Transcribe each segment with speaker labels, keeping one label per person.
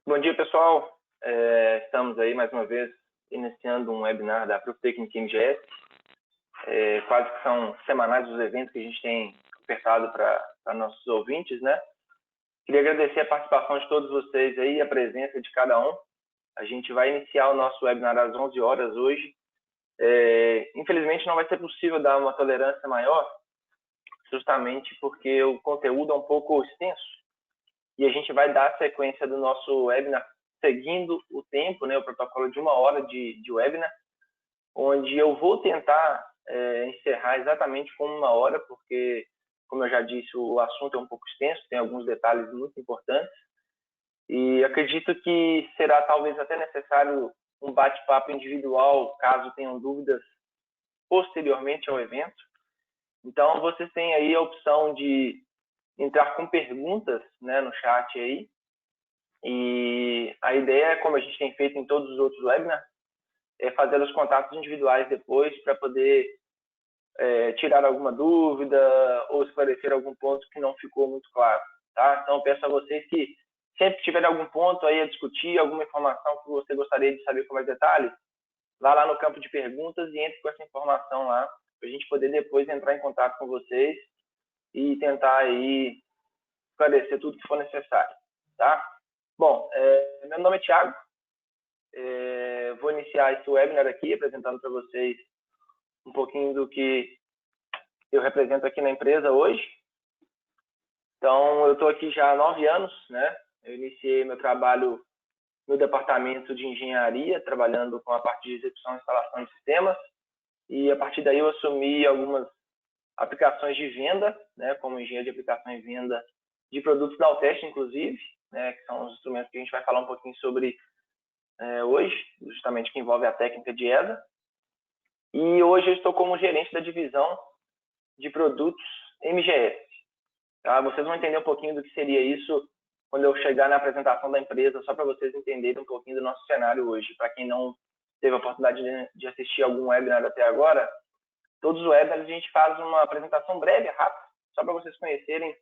Speaker 1: Bom dia, pessoal. Estamos aí mais uma vez iniciando um webinar da ProofTechnic MGS. Quase que são semanais os eventos que a gente tem ofertado para nossos ouvintes, né? Queria agradecer a participação de todos vocês aí, a presença de cada um. A gente vai iniciar o nosso webinar às 11 horas hoje. Infelizmente não vai ser possível dar uma tolerância maior, justamente porque o conteúdo é um pouco extenso. E a gente vai dar a sequência do nosso webinar seguindo o tempo, né, o protocolo de 1 hora de webinar, onde eu vou tentar encerrar exatamente com 1 hora, porque, como eu já disse, o assunto é um pouco extenso, tem alguns detalhes muito importantes, e acredito que será talvez até necessário um bate-papo individual, caso tenham dúvidas posteriormente ao evento. Então, vocês têm aí a opção de entrar com perguntas, né, no chat aí, e a ideia, como a gente tem feito em todos os outros webinars, é fazer os contatos individuais depois para poder tirar alguma dúvida ou esclarecer algum ponto que não ficou muito claro. Tá? Então, eu peço a vocês que sempre que tiver algum ponto aí a discutir, alguma informação que você gostaria de saber com mais detalhes, vá lá no campo de perguntas e entre com essa informação lá, para a gente poder depois entrar em contato com vocês e tentar aí esclarecer tudo que for necessário. Tá? Bom, meu nome é Thiago. Vou iniciar esse webinar aqui, apresentando para vocês um pouquinho do que eu represento aqui na empresa hoje. Então, eu estou aqui já há 9 anos, né? Eu iniciei meu trabalho no departamento de engenharia, trabalhando com a parte de execução e instalação de sistemas, e a partir daí eu assumi algumas aplicações de venda, né? Como engenheiro de aplicação e venda de produtos da Alteste, inclusive, né? Que são os instrumentos que a gente vai falar um pouquinho sobre hoje, justamente que envolve a técnica de ESA. E hoje eu estou como gerente da divisão de produtos MGS. Tá? Vocês vão entender um pouquinho do que seria isso quando eu chegar na apresentação da empresa, só para vocês entenderem um pouquinho do nosso cenário hoje. Para quem não teve a oportunidade de assistir algum webinar até agora, todos os webinars a gente faz uma apresentação breve, rápida, só para vocês conhecerem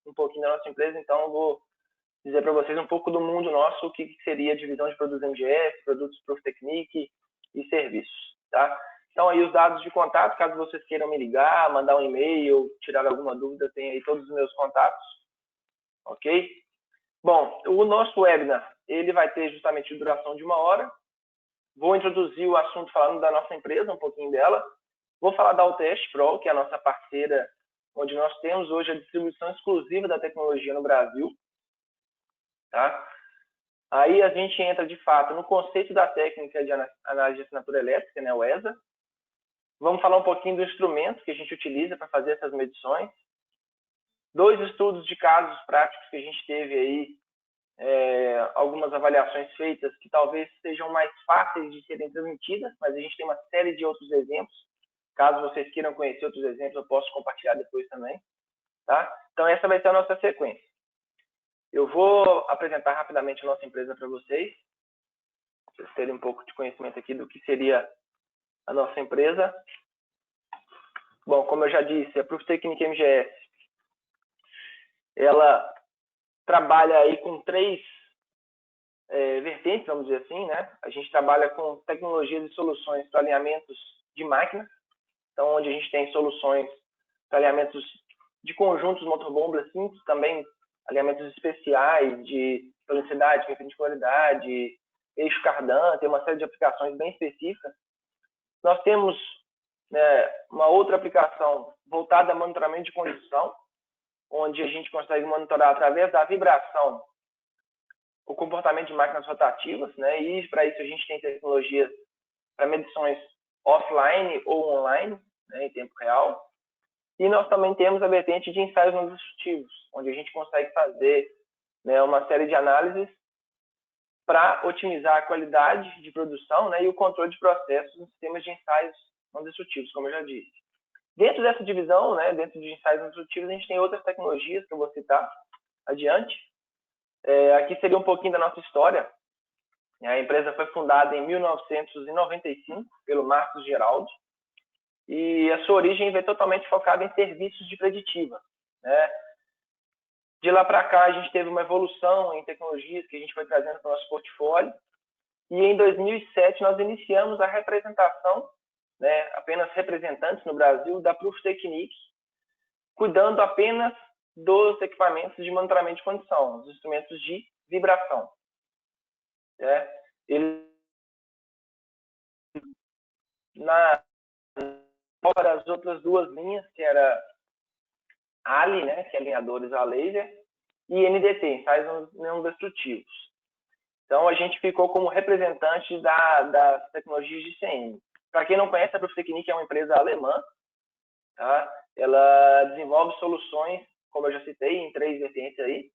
Speaker 1: um pouquinho da nossa empresa. Então, eu vou dizer para vocês um pouco do mundo nosso, o que seria a divisão de produtos MGS, produtos ProofTechnic e serviços. Tá? Então, aí os dados de contato, caso vocês queiram me ligar, mandar um e-mail, tirar alguma dúvida, tem aí todos os meus contatos, ok? Bom, o nosso webinar, ele vai ter justamente duração de 1 hora. Vou introduzir o assunto falando da nossa empresa, um pouquinho dela. Vou falar da Alteste Pro, que é a nossa parceira, onde nós temos hoje a distribuição exclusiva da tecnologia no Brasil. Tá? Aí a gente entra, de fato, no conceito da técnica de análise de assinatura elétrica, né, o ESA. Vamos falar um pouquinho do instrumento que a gente utiliza para fazer essas medições. 2 estudos de casos práticos que a gente teve aí, algumas avaliações feitas que talvez sejam mais fáceis de serem transmitidas, mas a gente tem uma série de outros exemplos. Caso vocês queiram conhecer outros exemplos, eu posso compartilhar depois também. Tá? Então, essa vai ser a nossa sequência. Eu vou apresentar rapidamente a nossa empresa para vocês terem um pouco de conhecimento aqui do que seria a nossa empresa. Bom, como eu já disse, a ProofTechnic MGS, ela trabalha aí com 3 vertentes, vamos dizer assim, né? A gente trabalha com tecnologias e soluções para alinhamentos de máquinas, então onde a gente tem soluções para alinhamentos de conjuntos motobombas simples, também alinhamentos especiais de velocidade, perpendicularidade, eixo cardan, tem uma série de aplicações bem específicas. Nós temos uma outra aplicação voltada a monitoramento de condução, onde a gente consegue monitorar através da vibração o comportamento de máquinas rotativas, né? E para isso a gente tem tecnologias para medições offline ou online, né, em tempo real. E nós também temos a vertente de ensaios não destrutivos, onde a gente consegue fazer, né, uma série de análises para otimizar a qualidade de produção, né, e o controle de processos nos sistemas de ensaios não destrutivos, como eu já disse. Dentro dessa divisão, né, dentro de ensaios não destrutivos, a gente tem outras tecnologias que eu vou citar adiante. Aqui seria um pouquinho da nossa história. A empresa foi fundada em 1995 pelo Marcos Geraldo e a sua origem veio totalmente focada em serviços de preditiva, né? De lá para cá, a gente teve uma evolução em tecnologias que a gente foi trazendo para o nosso portfólio. E em 2007, nós iniciamos a representação, né, apenas representantes no Brasil, da Proof Technique, cuidando apenas dos equipamentos de monitoramento de condição, os instrumentos de vibração. Ele, fora as outras duas linhas, que era ALI, né, que é alinhadores a laser, e NDT, ensaios não destrutivos. Então, a gente ficou como representante das tecnologias de CM. Para quem não conhece, a Proof Technique é uma empresa alemã. Tá? Ela desenvolve soluções, como eu já citei, em 3 vertentes aí.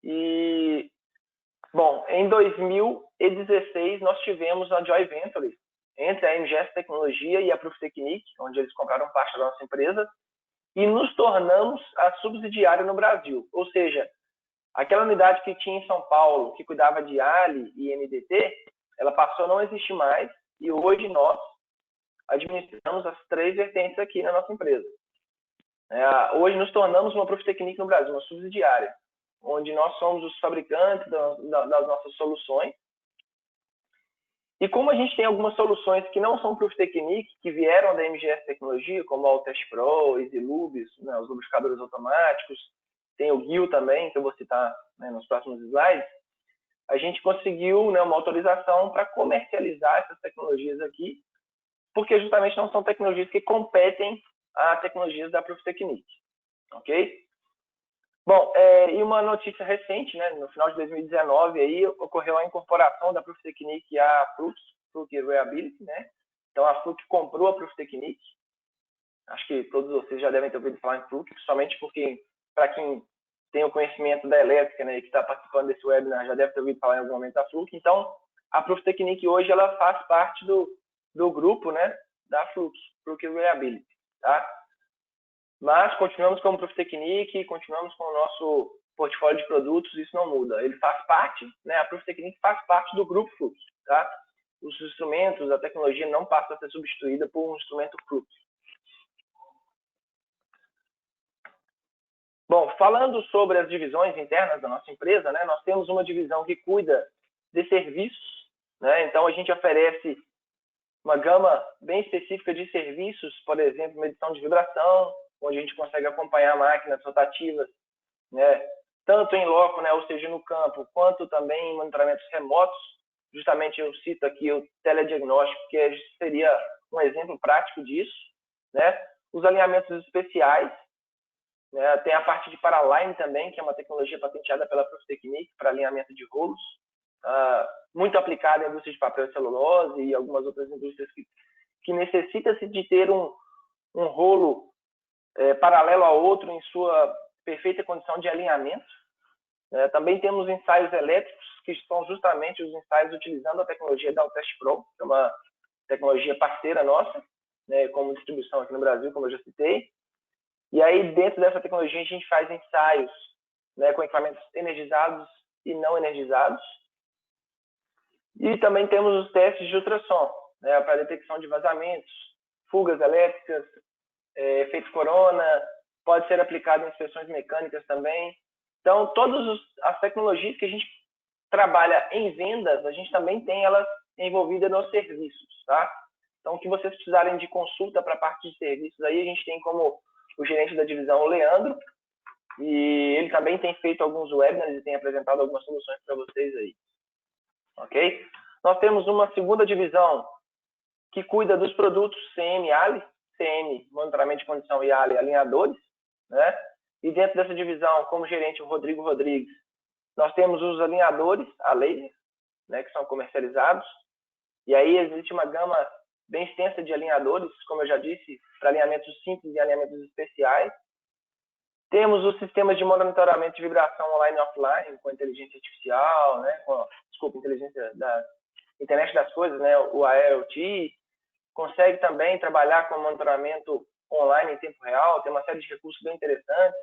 Speaker 1: E, bom, em 2016, nós tivemos a Joint Venture entre a MGS Tecnologia e a Proof Technique, onde eles compraram parte da nossa empresa, e nos tornamos a subsidiária no Brasil. Ou seja, aquela unidade que tinha em São Paulo, que cuidava de ALI e NDT, ela passou a não existir mais, e hoje nós administramos as 3 vertentes aqui na nossa empresa. Hoje nos tornamos uma Proof Technique no Brasil, uma subsidiária, onde nós somos os fabricantes das nossas soluções. E como a gente tem algumas soluções que não são Proof Technique, que vieram da MGS Tecnologia, como a Altest Pro, EasyLubes, né, os lubrificadores automáticos, tem o GIL também, que eu vou citar, né, nos próximos slides, a gente conseguiu, né, uma autorização para comercializar essas tecnologias aqui, porque justamente não são tecnologias que competem a tecnologias da Proof Technique, ok? Bom, e uma notícia recente, né, no final de 2019, aí, ocorreu a incorporação da Proof Technique à Flux Reliability, né? Então, a Flux comprou a Proof Technique. Acho que todos vocês já devem ter ouvido falar em Flux, somente porque, para quem tem o conhecimento da elétrica, né, e que está participando desse webinar, já deve ter ouvido falar em algum momento da Flux. Então, a Proof Technique hoje, ela faz parte do grupo, né, da Flux Reliability, tá? Mas continuamos como Proof Technique, continuamos com o nosso portfólio de produtos, isso não muda. Ele faz parte, né, a Proof Technique faz parte do grupo Flux, tá? Os instrumentos, a tecnologia não passa a ser substituída por um instrumento Flux. Bom, falando sobre as divisões internas da nossa empresa, né, nós temos uma divisão que cuida de serviços, né? Então a gente oferece uma gama bem específica de serviços, por exemplo, medição de vibração, onde a gente consegue acompanhar máquinas rotativas, né, tanto em loco, né, ou seja, no campo, quanto também em monitoramentos remotos. Justamente eu cito aqui o telediagnóstico, que seria um exemplo prático disso, né? Os alinhamentos especiais, né? Tem a parte de Paraline também, que é uma tecnologia patenteada pela Proof Technique para alinhamento de rolos, muito aplicada em indústria de papel e celulose e algumas outras indústrias que necessita-se de ter um rolo paralelo ao outro em sua perfeita condição de alinhamento. Também temos ensaios elétricos, que são justamente os ensaios utilizando a tecnologia da Altest Pro, que é uma tecnologia parceira nossa, né, como distribuição aqui no Brasil, como eu já citei. E aí, dentro dessa tecnologia, a gente faz ensaios, né, com equipamentos energizados e não energizados. E também temos os testes de ultrassom, né, para detecção de vazamentos, fugas elétricas, efeito corona, pode ser aplicado em inspeções mecânicas também. Então, todas as tecnologias que a gente trabalha em vendas, a gente também tem elas envolvidas nos serviços, tá? Então, o que vocês precisarem de consulta para a parte de serviços, aí a gente tem como o gerente da divisão, o Leandro, e ele também tem feito alguns webinars e tem apresentado algumas soluções para vocês aí, ok? Nós temos uma segunda divisão que cuida dos produtos CM ALI, CM, monitoramento de condição, e ALI, alinhadores, né? E dentro dessa divisão, como gerente, o Rodrigo Rodrigues, nós temos os alinhadores a laser, né, que são comercializados, e aí existe uma gama bem extensa de alinhadores, como eu já disse, para alinhamentos simples e alinhamentos especiais. Temos os sistemas de monitoramento de vibração online e offline, com inteligência artificial, né, inteligência da internet das coisas, né, o IoT. Consegue também trabalhar com monitoramento online em tempo real, tem uma série de recursos bem interessantes.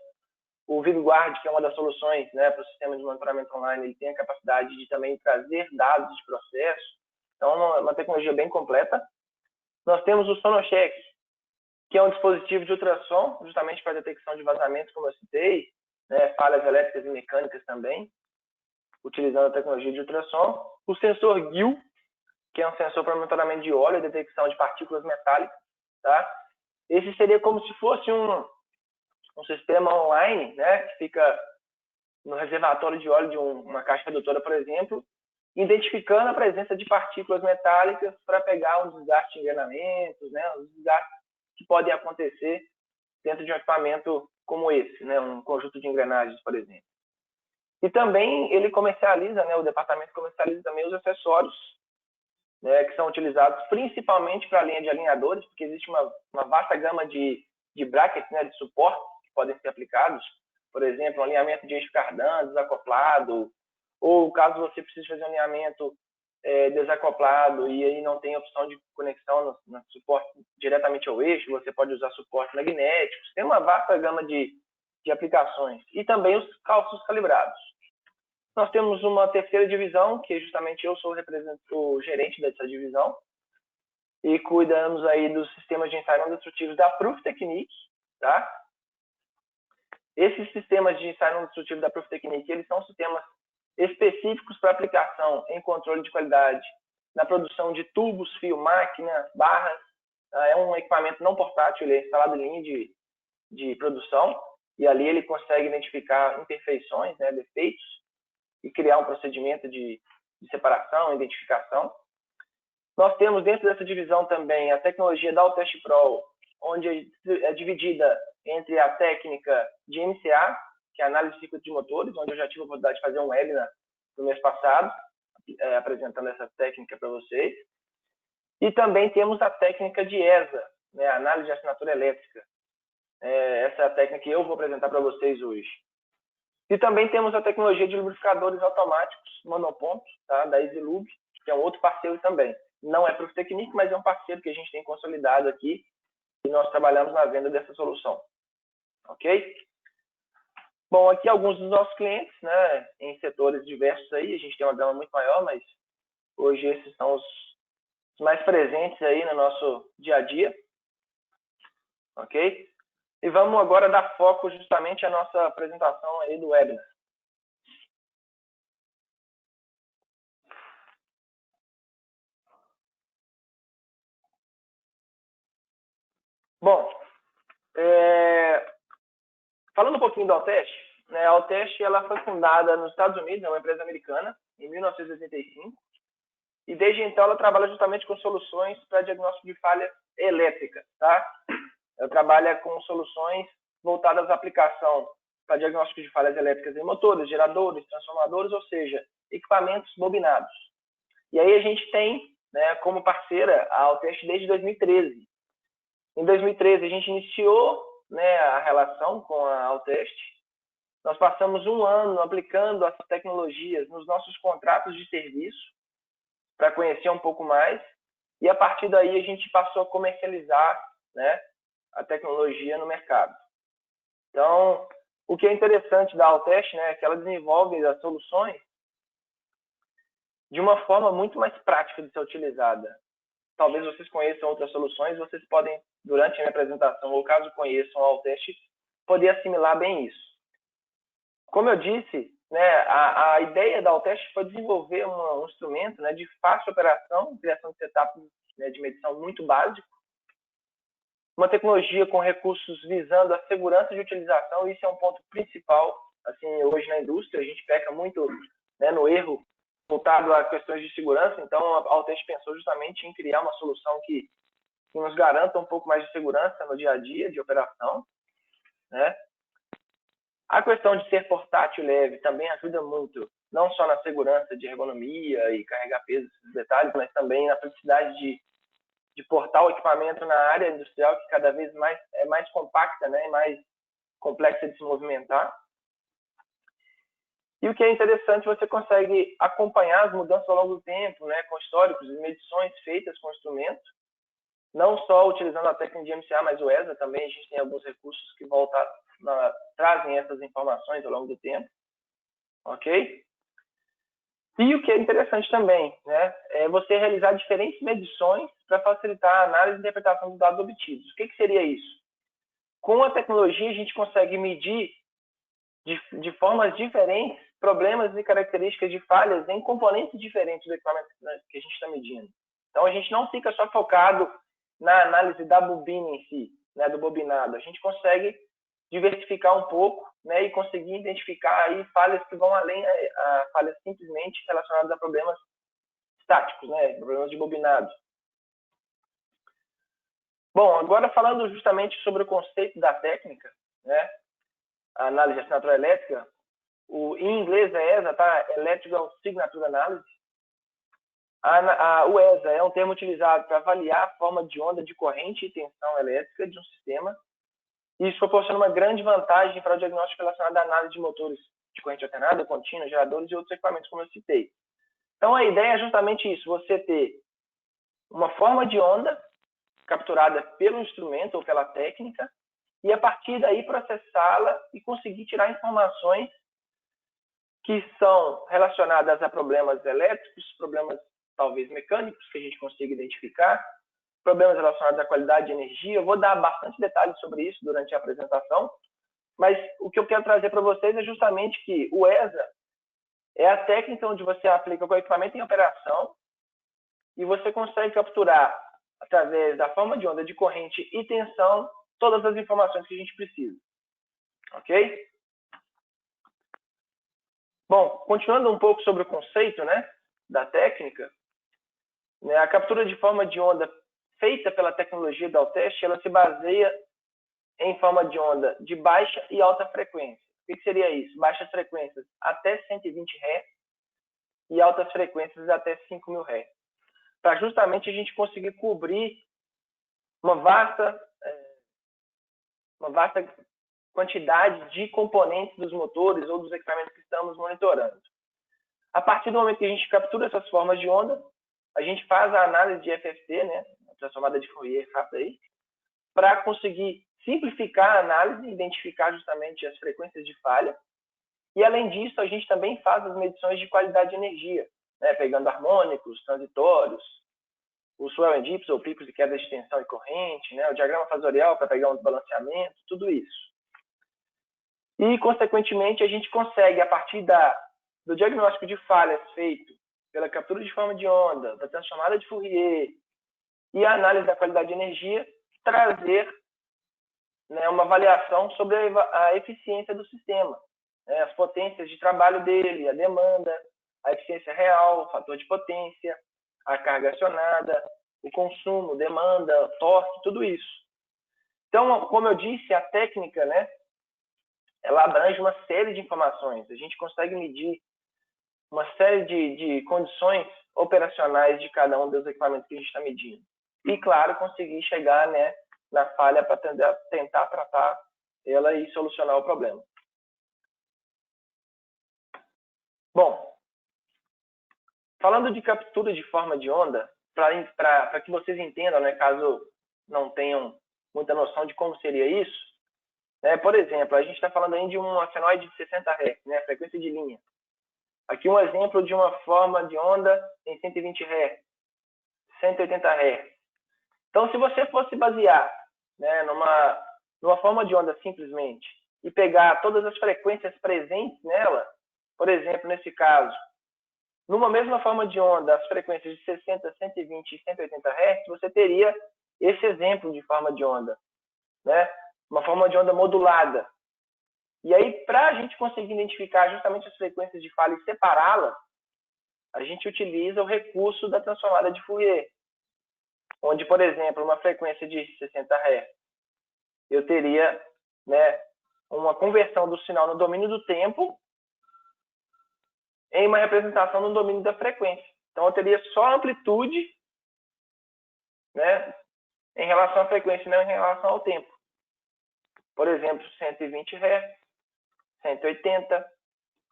Speaker 1: O VibGuard, que é uma das soluções, né, para o sistema de monitoramento online, ele tem a capacidade de também trazer dados de processo. Então, é uma tecnologia bem completa. Nós temos o Sonocheck, que é um dispositivo de ultrassom, justamente para detecção de vazamentos, como eu citei. né, falhas elétricas e mecânicas também, utilizando a tecnologia de ultrassom. O sensor GIL, que é um sensor para monitoramento de óleo e detecção de partículas metálicas, tá? Esse seria como se fosse um sistema online, né, que fica no reservatório de óleo de uma caixa redutora, por exemplo, identificando a presença de partículas metálicas para pegar um desgaste de engrenamentos, né, os desgastes que podem acontecer dentro de um equipamento como esse, né, um conjunto de engrenagens, por exemplo. E também ele comercializa, né, o departamento comercializa também os acessórios, né, que são utilizados principalmente para a linha de alinhadores, porque existe uma vasta gama de brackets, né, de suporte que podem ser aplicados. Por exemplo, um alinhamento de eixo cardan, desacoplado, ou caso você precise fazer um alinhamento desacoplado e aí não tem opção de conexão no suporte diretamente ao eixo, você pode usar suporte magnéticos. Tem uma vasta gama de aplicações. E também os calços calibrados. Nós temos uma terceira divisão, que justamente eu sou o gerente dessa divisão, e cuidamos aí dos sistemas de ensaio não destrutivos da Proof Technique, tá? Esses sistemas de ensaio não destrutivo da Proof Technique, eles são sistemas específicos para aplicação em controle de qualidade, na produção de tubos, fio, máquina, barras. É um equipamento não portátil, ele é instalado em linha de produção, e ali ele consegue identificar imperfeições, né, defeitos, e criar um procedimento de separação, identificação. Nós temos dentro dessa divisão também a tecnologia da Altest Pro, onde é dividida entre a técnica de MCA, que é a análise de circuito de motores, onde eu já tive a oportunidade de fazer um webinar no mês passado, apresentando essa técnica para vocês. E também temos a técnica de ESA, né, a análise de assinatura elétrica. Essa é a técnica que eu vou apresentar para vocês hoje. E também temos a tecnologia de lubrificadores automáticos, monoponto, tá, da EasyLube, que é um outro parceiro também. Não é Proof Technique, mas é um parceiro que a gente tem consolidado aqui e nós trabalhamos na venda dessa solução. Ok? Bom, aqui alguns dos nossos clientes, né, em setores diversos aí, a gente tem uma gama muito maior, mas hoje esses são os mais presentes aí no nosso dia a dia. Ok? E vamos agora dar foco justamente à nossa apresentação aí do webinar. Bom, falando um pouquinho da Altest, né, a Altest ela foi fundada nos Estados Unidos, é uma empresa americana, em 1985, e desde então ela trabalha justamente com soluções para diagnóstico de falha elétrica, tá? Ela trabalha com soluções voltadas à aplicação para diagnóstico de falhas elétricas em motores, geradores, transformadores, ou seja, equipamentos bobinados. E aí a gente tem, né, como parceira a Altest desde 2013. Em 2013 a gente iniciou, né, a relação com a Altest. Nós passamos um ano aplicando as tecnologias nos nossos contratos de serviço para conhecer um pouco mais, e a partir daí a gente passou a comercializar, né, a tecnologia no mercado. Então, o que é interessante da Altest, né, é que ela desenvolve as soluções de uma forma muito mais prática de ser utilizada. Talvez vocês conheçam outras soluções, vocês podem, durante a minha apresentação, ou caso conheçam a Altest, poder assimilar bem isso. Como eu disse, né, a ideia da Altest foi desenvolver um instrumento, né, de fácil operação, criação de setup, né, de medição muito básico, uma tecnologia com recursos visando a segurança de utilização. Isso é um ponto principal, assim, hoje na indústria. A gente peca muito, né, no erro voltado a questões de segurança. Então, a Altest pensou justamente em criar uma solução que nos garanta um pouco mais de segurança no dia a dia de operação, né? A questão de ser portátil e leve também ajuda muito, não só na segurança de ergonomia e carregar peso, esses detalhes, mas também na praticidade de portar o equipamento na área industrial, que cada vez mais é mais compacta, né, e mais complexa de se movimentar. E o que é interessante, você consegue acompanhar as mudanças ao longo do tempo, né, com históricos e medições feitas com o instrumento, não só utilizando a técnica de MCA, mas o ESA também. A gente tem alguns recursos que trazem essas informações ao longo do tempo, ok? E o que é interessante também, né, é você realizar diferentes medições para facilitar a análise e interpretação dos dados obtidos. O que seria isso? Com a tecnologia, a gente consegue medir de formas diferentes, problemas e características de falhas em componentes diferentes do equipamento que a gente está medindo. Então, a gente não fica só focado na análise da bobina em si, né, do bobinado. A gente consegue diversificar um pouco, né, e conseguir identificar aí falhas que vão além a falhas simplesmente relacionadas a problemas estáticos, né, problemas de bobinado. Bom, agora falando justamente sobre o conceito da técnica, né, a análise de assinatura elétrica, em inglês é ESA, tá? Electrical Signature Analysis. O ESA é um termo utilizado para avaliar a forma de onda de corrente e tensão elétrica de um sistema. E isso proporciona uma grande vantagem para o diagnóstico relacionado à análise de motores de corrente alternada, contínua, geradores e outros equipamentos, como eu citei. Então, a ideia é justamente isso, você ter uma forma de onda capturada pelo instrumento ou pela técnica e, a partir daí, processá-la e conseguir tirar informações que são relacionadas a problemas elétricos, problemas talvez mecânicos que a gente consiga identificar, problemas relacionados à qualidade de energia. Eu vou dar bastante detalhes sobre isso durante a apresentação, mas o que eu quero trazer para vocês é justamente que o ESA é a técnica onde você aplica o equipamento em operação e você consegue capturar, através da forma de onda de corrente e tensão, todas as informações que a gente precisa. Ok? Bom, continuando um pouco sobre o conceito, né, da técnica, né, a captura de forma de onda feita pela tecnologia da Altest, ela se baseia em forma de onda de baixa e alta frequência. O que seria isso? Baixas frequências até 120 Hz e altas frequências até 5.000 Hz. Para justamente a gente conseguir cobrir uma vasta quantidade de componentes dos motores ou dos equipamentos que estamos monitorando. A partir do momento que a gente captura essas formas de onda, a gente faz a análise de FFT, né, a transformada de Fourier rápida aí, para conseguir simplificar a análise e identificar justamente as frequências de falha. E, além disso, a gente também faz as medições de qualidade de energia, né, pegando harmônicos, transitórios, o swell and dips, ou picos de queda de tensão e corrente, né, o diagrama fasorial para pegar um desbalanceamento, tudo isso. E, consequentemente, a gente consegue, a partir do diagnóstico de falhas feito pela captura de forma de onda, da transformada de Fourier e a análise da qualidade de energia, trazer, né, uma avaliação sobre a eficiência do sistema, né, as potências de trabalho dele, a demanda, a eficiência real, o fator de potência, a carga acionada, o consumo, demanda, torque, tudo isso. Então, como eu disse, a técnica, né, ela abrange uma série de informações. A gente consegue medir uma série de condições operacionais de cada um dos equipamentos que a gente está medindo. E, claro, conseguir chegar, né, na falha para tentar tratar ela e solucionar o problema. Bom, falando de captura de forma de onda, para que vocês entendam, né, caso não tenham muita noção de como seria isso, né, por exemplo, a gente está falando aí de uma senoide de 60 Hz, né, frequência de linha. Aqui um exemplo de uma forma de onda em 120 Hz, 180 Hz. Então, se você fosse basear, né, numa forma de onda simplesmente e pegar todas as frequências presentes nela, por exemplo, nesse caso, numa mesma forma de onda, as frequências de 60, 120 e 180 Hz, você teria esse exemplo de forma de onda, né? Uma forma de onda modulada. E aí, para a gente conseguir identificar justamente as frequências de falha e separá-las, a gente utiliza o recurso da transformada de Fourier, onde, por exemplo, uma frequência de 60 Hz, eu teria, né, uma conversão do sinal no domínio do tempo em uma representação no domínio da frequência. Então, eu teria só a amplitude, né, em relação à frequência e não em relação ao tempo. Por exemplo, 120 Hz, 180.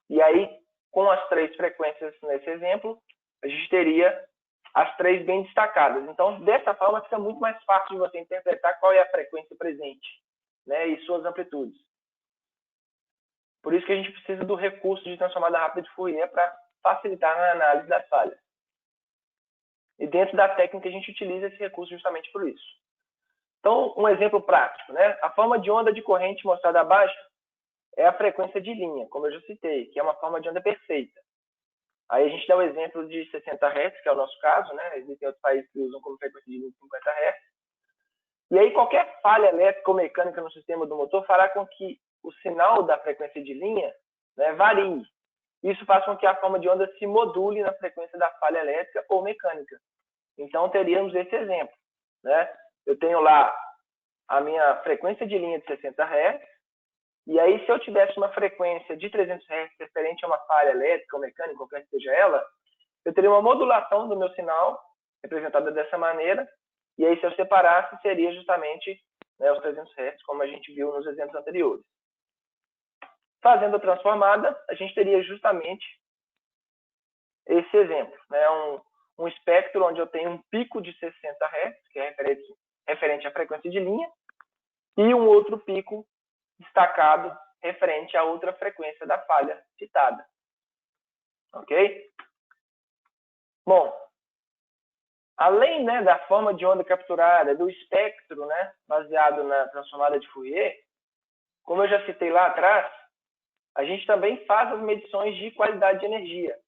Speaker 1: E aí, com as três frequências nesse exemplo, a gente teria as três bem destacadas. Então, dessa forma, fica muito mais fácil de você interpretar qual é a frequência presente, né, e suas amplitudes. Por isso que a gente precisa do recurso de transformada rápida de Fourier para facilitar a análise das falhas. E dentro da técnica, a gente utiliza esse recurso justamente por isso. Então, um exemplo prático, né? A forma de onda de corrente mostrada abaixo é a frequência de linha, como eu já citei, que é uma forma de onda perfeita. Aí a gente dá o exemplo de 60 Hz, que é o nosso caso, né? Existem outros países que usam como frequência de linha 50 Hz. E aí qualquer falha elétrica ou mecânica no sistema do motor fará com que o sinal da frequência de linha, né, varie. Isso faz com que a forma de onda se module na frequência da falha elétrica ou mecânica. Então teríamos esse exemplo, né? Eu tenho lá a minha frequência de linha de 60 Hz, e aí se eu tivesse uma frequência de 300 Hz referente a uma falha elétrica ou mecânica, qualquer que seja ela, eu teria uma modulação do meu sinal, representada dessa maneira, e aí se eu separasse, seria justamente, né, os 300 Hz, como a gente viu nos exemplos anteriores. Fazendo a transformada, a gente teria justamente esse exemplo, né, um espectro onde eu tenho um pico de 60 Hz, que é referente à frequência de linha, e um outro pico destacado referente à outra frequência da falha citada. Ok? Bom, além, né, da forma de onda capturada, do espectro, né, baseado na transformada de Fourier, como eu já citei lá atrás, a gente também faz as medições de qualidade de energia.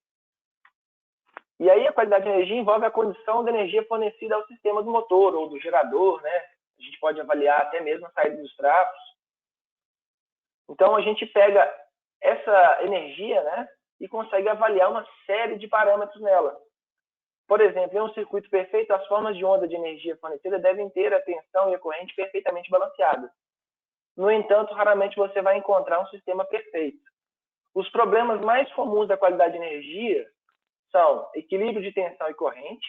Speaker 1: E aí a qualidade de energia envolve a condição da energia fornecida ao sistema do motor ou do gerador, né? A gente pode avaliar até mesmo a saída dos trapos. Então a gente pega essa energia, né, e consegue avaliar uma série de parâmetros nela. Por exemplo, em um circuito perfeito, as formas de onda de energia fornecida devem ter a tensão e a corrente perfeitamente balanceadas. No entanto, raramente você vai encontrar um sistema perfeito. Os problemas mais comuns da qualidade de energia são equilíbrio de tensão e corrente.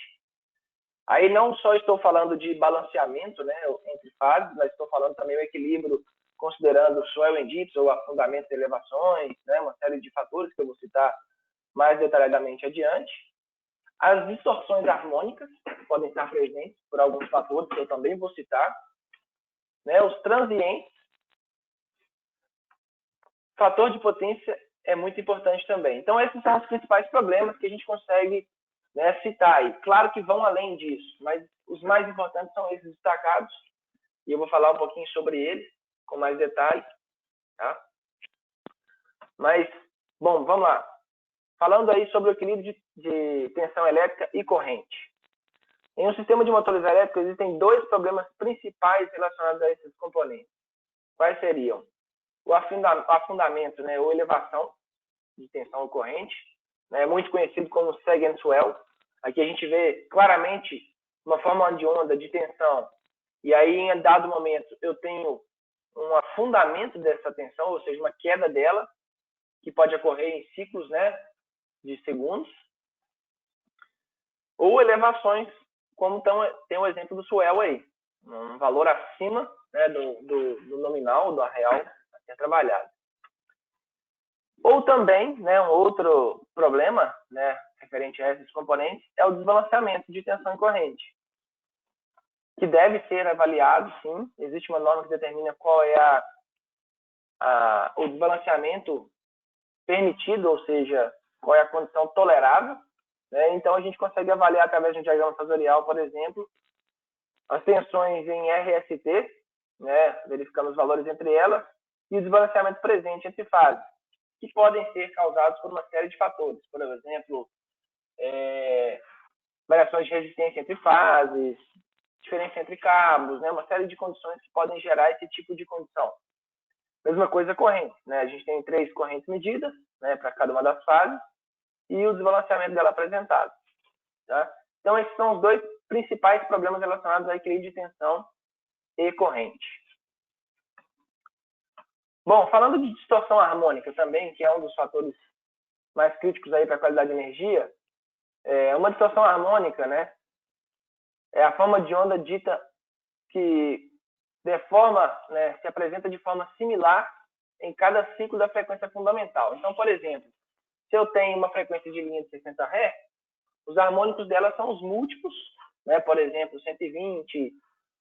Speaker 1: Aí não só estou falando de balanceamento, né, entre fases, mas estou falando também o equilíbrio considerando swell and dips ou afundamento de elevações, né, uma série de fatores que eu vou citar mais detalhadamente adiante. As distorções harmônicas podem estar presentes por alguns fatores que eu também vou citar, né, os transientes. Fator de potência é muito importante também. Então, esses são os principais problemas que a gente consegue, né, citar aí. Claro que vão além disso, mas os mais importantes são esses destacados, e eu vou falar um pouquinho sobre eles, com mais detalhes. Tá? Mas, bom, vamos lá. Falando aí sobre o equilíbrio de tensão elétrica e corrente. Em um sistema de motores elétricos, existem dois problemas principais relacionados a esses componentes. Quais seriam? O afundamento, né, ou elevação de tensão ou corrente, né, muito conhecido como sag and swell. Aqui a gente vê claramente uma forma de onda de tensão, e aí em dado momento eu tenho um afundamento dessa tensão, ou seja, uma queda dela, que pode ocorrer em ciclos, né, de segundos, ou elevações, como tem o exemplo do swell aí, um valor acima, né, do nominal, do real a ser trabalhado. Ou também, né, um outro problema, né, referente a esses componentes é o desbalanceamento de tensão e corrente, que deve ser avaliado, sim. Existe uma norma que determina qual é o desbalanceamento permitido, ou seja, qual é a condição tolerável, né? Então a gente consegue avaliar através de um diagrama fasorial, por exemplo, as tensões em RST, né, verificando os valores entre elas, e o desbalanceamento presente entre fases, que podem ser causados por uma série de fatores, por exemplo, variações de resistência entre fases, diferença entre cabos, né, uma série de condições que podem gerar esse tipo de condição. Mesma coisa corrente, né, a gente tem 3 correntes medidas, né, para cada uma das fases, e o desbalanceamento dela apresentado. Tá? Então, esses são os dois principais problemas relacionados ao equilíbrio de tensão e corrente. Bom, falando de distorção harmônica também, que é um dos fatores mais críticos aí para a qualidade de energia, uma distorção harmônica, né, é a forma de onda dita que deforma, né, se apresenta de forma similar em cada ciclo da frequência fundamental. Então, por exemplo, se eu tenho uma frequência de linha de 60 Hz, os harmônicos dela são os múltiplos, né, por exemplo, 120,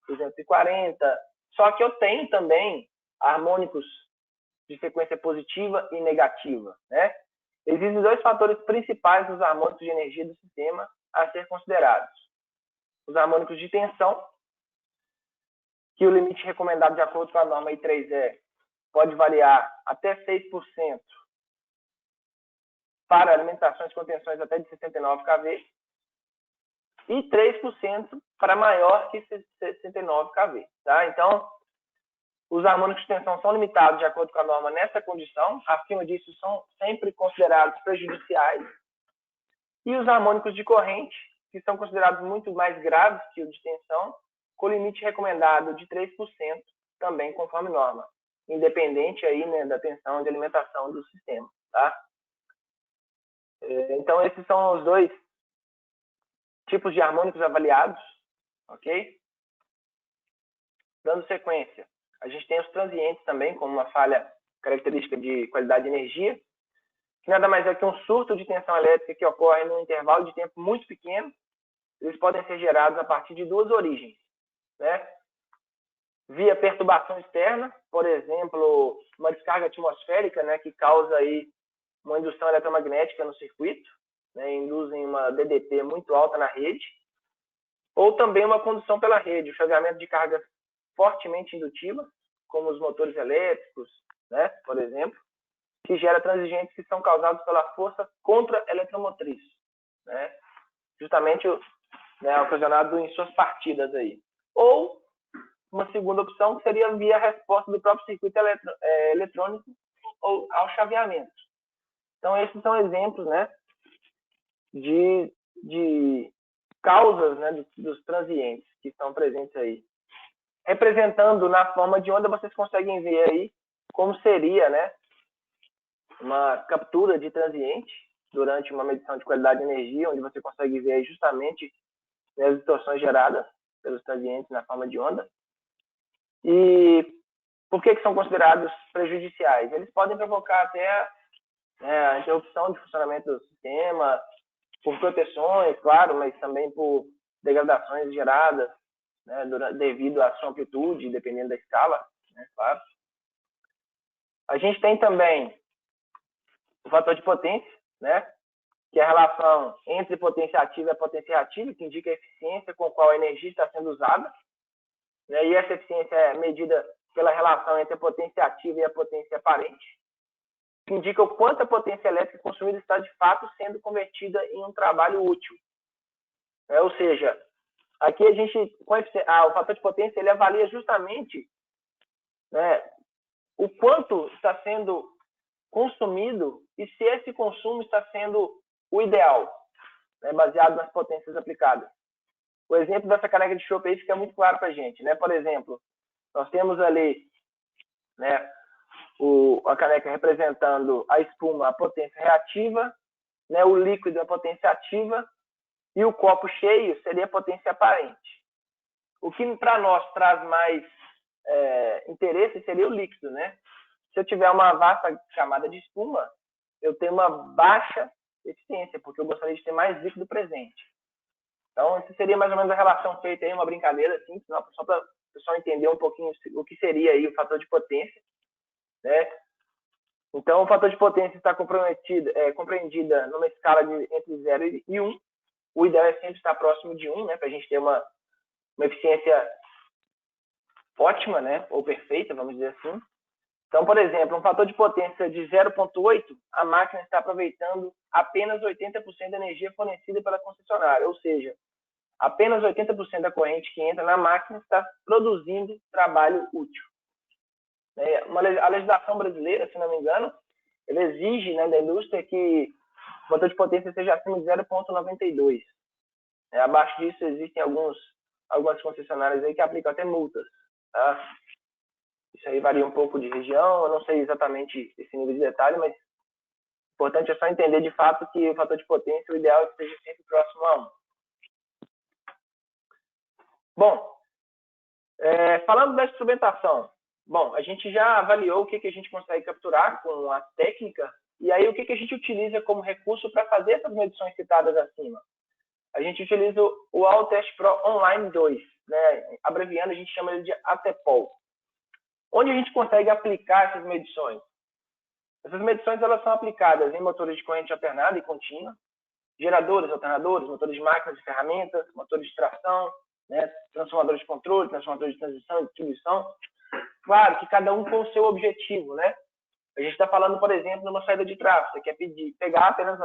Speaker 1: 240, só que eu tenho também harmônicos de frequência positiva e negativa, né? Existem dois fatores principais dos harmônicos de energia do sistema a ser considerados. Os harmônicos de tensão, que o limite recomendado de acordo com a norma I3E pode variar até 6% para alimentações com tensões até de 69 kV e 3% para maior que 69 kV. Tá? Então, os harmônicos de tensão são limitados de acordo com a norma nessa condição. Acima disso, são sempre considerados prejudiciais. E os harmônicos de corrente, que são considerados muito mais graves que o de tensão, com limite recomendado de 3%, também conforme norma, independente aí, né, da tensão de alimentação do sistema. Tá? Então, esses são os dois tipos de harmônicos avaliados, ok? Dando sequência, a gente tem os transientes também, como uma falha característica de qualidade de energia, que nada mais é que um surto de tensão elétrica que ocorre num intervalo de tempo muito pequeno. Eles podem ser gerados a partir de duas origens, né? Via perturbação externa, por exemplo, uma descarga atmosférica, né, que causa aí uma indução eletromagnética no circuito, né, induzem uma DDP muito alta na rede, ou também uma condução pela rede, o chaveamento de cargas fortemente indutivas, como os motores elétricos, né, por exemplo, que gera transigentes que são causados pela força contra-eletromotriz, né, justamente, né, ocasionado em suas partidas aí. Ou uma segunda opção que seria via a resposta do próprio circuito eletrônico ou ao chaveamento. Então, esses são exemplos, né, de causas, né, dos transientes que estão presentes aí. Representando na forma de onda, vocês conseguem ver aí como seria, né, uma captura de transiente durante uma medição de qualidade de energia, onde você consegue ver aí justamente, né, as distorções geradas pelos transientes na forma de onda. E por que são considerados prejudiciais? Eles podem provocar até, né, a interrupção de funcionamento do sistema, por proteções, claro, mas também por degradações geradas, né, devido à sua amplitude, dependendo da escala, né, claro. A gente tem também o fator de potência, né, que é a relação entre potência ativa e potência reativa, que indica a eficiência com a qual a energia está sendo usada, né, e essa eficiência é medida pela relação entre a potência ativa e a potência aparente, que indica o quanto a potência elétrica consumida está de fato sendo convertida em um trabalho útil. Ou seja, aqui a gente, o fator de potência, ele avalia justamente, né, o quanto está sendo consumido e se esse consumo está sendo o ideal, né, baseado nas potências aplicadas. O exemplo dessa caneca de chopp aí fica muito claro para a gente, né? Por exemplo, nós temos ali, né, a caneca representando a espuma, a potência reativa, né, o líquido, a potência ativa, e o copo cheio seria a potência aparente. O que para nós traz mais interesse seria o líquido, né? Se eu tiver uma vasta camada de espuma, eu tenho uma baixa eficiência, porque eu gostaria de ter mais líquido presente. Então, essa seria mais ou menos a relação feita aí, uma brincadeira, assim, só para o pessoal entender um pouquinho o que seria aí o fator de potência, né? Então, o fator de potência está compreendida numa escala de entre 0 e 1. O ideal é sempre estar próximo de 1, né, para a gente ter uma eficiência ótima, né, ou perfeita, vamos dizer assim. Então, por exemplo, um fator de potência de 0,8, a máquina está aproveitando apenas 80% da energia fornecida pela concessionária, ou seja, apenas 80% da corrente que entra na máquina está produzindo trabalho útil. A legislação brasileira, se não me engano, ela exige, né, da indústria que o fator de potência seja acima de 0,92. Abaixo disso, existem algumas concessionárias aí que aplicam até multas. Tá? Isso aí varia um pouco de região, eu não sei exatamente esse nível de detalhe, mas o importante é só entender de fato que o fator de potência, o ideal é que esteja sempre próximo a 1. Bom, falando da instrumentação, bom, a gente já avaliou o que a gente consegue capturar com a técnica, e aí o que a gente utiliza como recurso para fazer essas medições citadas acima. A gente utiliza o AutoTest Pro Online 2, né? Abreviando, a gente chama ele de ATPOL. Onde a gente consegue aplicar essas medições? Essas medições elas são aplicadas em motores de corrente alternada e contínua, geradores, alternadores, motores de máquinas e ferramentas, motores de tração, né? Transformadores de controle, transformadores de transição e distribuição, Claro que cada um com o seu objetivo, né? A gente está falando, por exemplo, de uma saída de tráfego. Você quer pegar apenas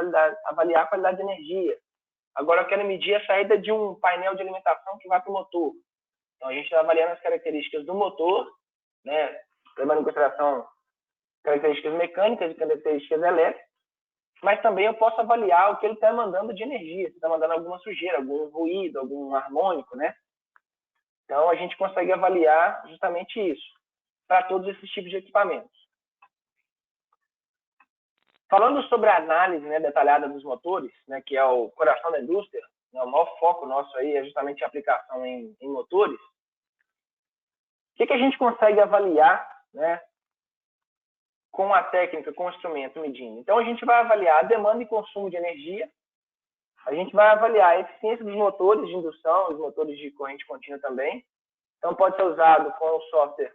Speaker 1: avaliar a qualidade de energia. Agora eu quero medir a saída de um painel de alimentação que vai para o motor. Então a gente está avaliando as características do motor, né? Levando em consideração características mecânicas e características elétricas, mas também eu posso avaliar o que ele está mandando de energia, se está mandando alguma sujeira, algum ruído, algum harmônico, né? Então a gente consegue avaliar justamente isso para todos esses tipos de equipamentos. Falando sobre a análise, né, detalhada dos motores, né, que é o coração da indústria, né, o maior foco nosso aí é justamente a aplicação em motores. O que a gente consegue avaliar, né, com a técnica, com o instrumento medindo? Então, a gente vai avaliar a demanda e consumo de energia, a gente vai avaliar a eficiência dos motores de indução, os motores de corrente contínua também. Então, pode ser usado com o software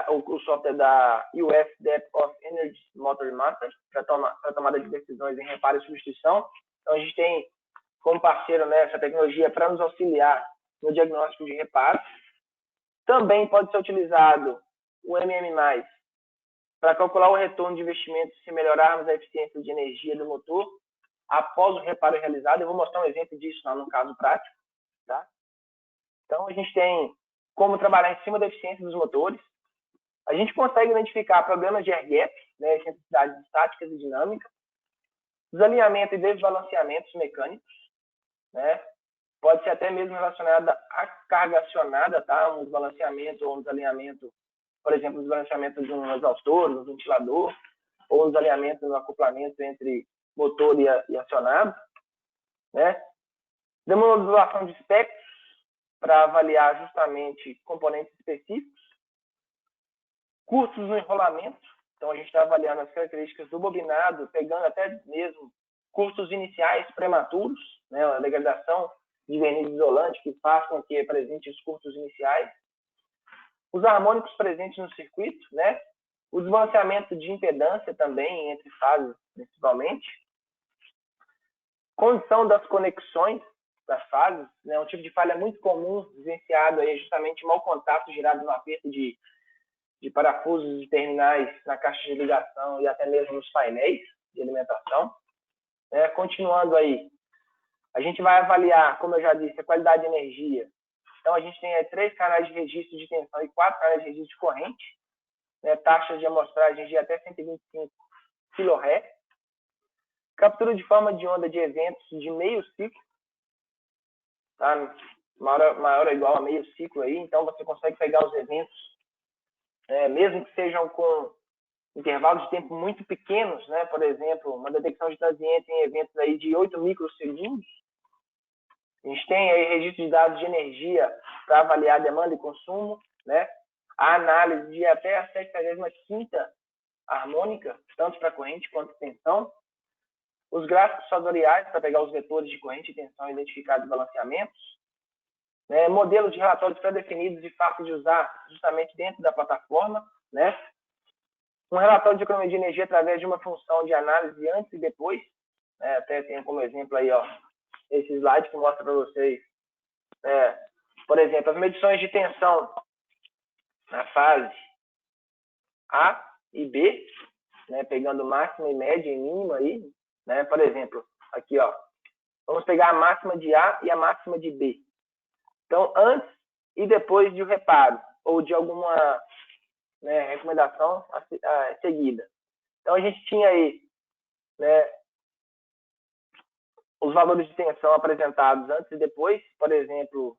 Speaker 1: o software da US Depth of Energy Motor Master para tomada de decisões em reparo e substituição. Então, a gente tem como parceiro, né, essa tecnologia para nos auxiliar no diagnóstico de reparo. Também pode ser utilizado o MM+, para calcular o retorno de investimento se melhorarmos a eficiência de energia do motor após o reparo realizado. Eu vou mostrar um exemplo disso lá no caso prático. Tá? Então, a gente tem como trabalhar em cima da eficiência dos motores. A gente consegue identificar problemas de air gap, né, excentricidades estáticas e dinâmicas, desalinhamento e desbalanceamentos mecânicos, né? Pode ser até mesmo relacionado à carga acionada, tá? Um desbalanceamento ou um desalinhamento, por exemplo, um desbalanceamento de um exaustor, um ventilador, ou um desalinhamento no acoplamento entre motor e acionado, né? Demodulação de espectros para avaliar justamente componentes específicos, custos no enrolamento. Então, a gente está avaliando as características do bobinado, pegando até mesmo custos iniciais prematuros, né, a degradação de verniz isolante que faz com que apresente os custos iniciais. Os harmônicos presentes no circuito, né, o desbalanceamento de impedância também entre fases, principalmente. Condição das conexões das fases, né, um tipo de falha muito comum vivenciado aí é justamente mau contato gerado no aperto de parafusos e terminais na caixa de ligação e até mesmo nos painéis de alimentação. Continuando aí, a gente vai avaliar, como eu já disse, a qualidade de energia. Então, a gente tem aí 3 canais de registro de tensão e 4 canais de registro de corrente, né, taxas de amostragem de até 125 kHz, captura de forma de onda de eventos de meio ciclo, tá? maior ou igual a meio ciclo aí, então você consegue pegar os eventos, mesmo que sejam com intervalos de tempo muito pequenos, né? Por exemplo, uma detecção de transiente em eventos aí de 8 microsegundos. A gente tem aí registro de dados de energia para avaliar demanda e consumo, né? A análise de até a 75ª harmônica, tanto para corrente quanto tensão. Os gráficos fatoriais para pegar os vetores de corrente e tensão e identificar desbalanceamentos. Modelos de relatórios pré-definidos e fáceis de usar justamente dentro da plataforma, né? Um relatório de economia de energia através de uma função de análise antes e depois. Até tenho como exemplo aí, ó, esse slide que mostra para vocês, por exemplo, as medições de tensão na fase A e B, né, pegando máxima e média e mínima aí, né? Por exemplo, aqui, ó, vamos pegar a máxima de A e a máxima de B. Então, antes e depois de um reparo ou de alguma, né, recomendação seguida. Então, a gente tinha aí, né, os valores de tensão apresentados antes e depois, por exemplo,